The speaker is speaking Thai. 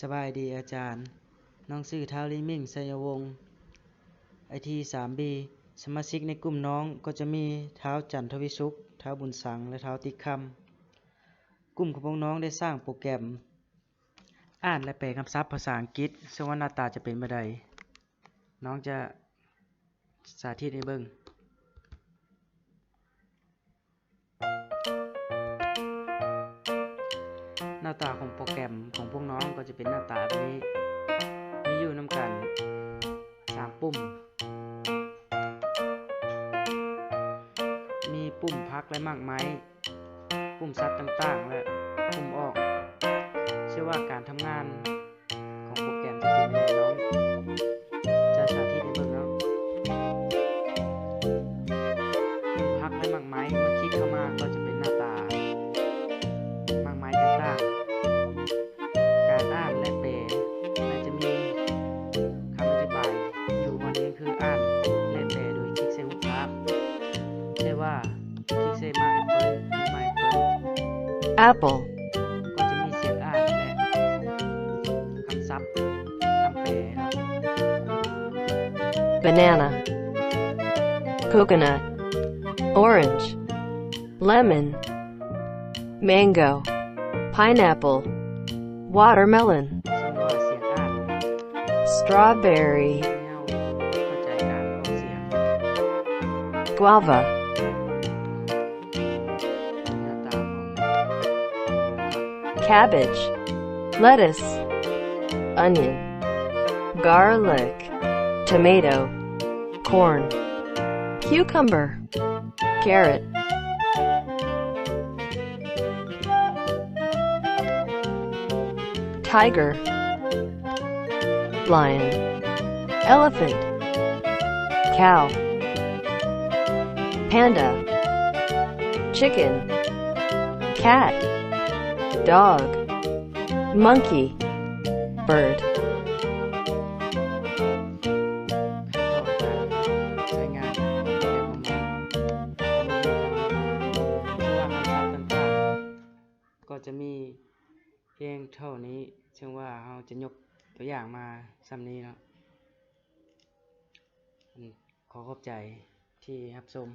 สบายดีอาจารย์ น้องชื่อท้าวลีมิ่ง ชัยวงศ์ IT 3B สมาชิกในกลุ่มน้องก็จะมีท้าวจันทวิสุข ท้าวบุญสัง และท้าวติ๊กคำ กลุ่มของพวกน้องได้สร้างโปรแกรมอ่านและแปลคำศัพท์ภาษาอังกฤษซึ่งว่าหน้าตาจะเป็นแบบใดน้องจะสาธิตให้เบิ่งหน้าตาของโปรแกรมของพวกน้องก็จะเป็นหน้าตาแบบนี้มีอยู่นำกัน3ปุ่มมีปุ่มพักและมากไม้ปุ่มซัดต่างๆและปุ่มออกเชื่อว่าการทำงานของโปรแกรมจะเป็นยังไงน้องจะสาธิตให้เบิ่งเนาะปุ่มพักและมากไม้เมื่อคลิกเข้ามาก็จะเป็นหน้าตามากไม้ต่างๆการอ่านและแปลและจะมีคำอธิบายอยู่บนนี้คืออ่านและแปลโดยคลิกใส่รูปภาพเรียกว่าคลิกใส่มาแอปเปิลมาแอปเปิล Apple, ก็จะมีเสียงอ่านและคำศัพท์คำแปลเนาะ banana, coconut, orange, lemon, mango, pineapple, watermelon, ซึ่งว่าเสียงอ่าน strawberry, แนวเข้าใจการออกเสียง guava, หน้าตาของ cabbage, lettuce, onion, garlic, tomato, corn, cucumber, carrot, tiger, lion, elephant, cow, panda, chicken, cat, dog, monkey, bird. ขั้นตอนการใช้งานโปรแกรมของน้องว่าคำศัพท์ต่างๆก็จะมีเพียงเท่านี้ซึ่งว่าเราจะยกตัวอย่างมาซ้ำนี้เนาะขอขอบใจที่รับชม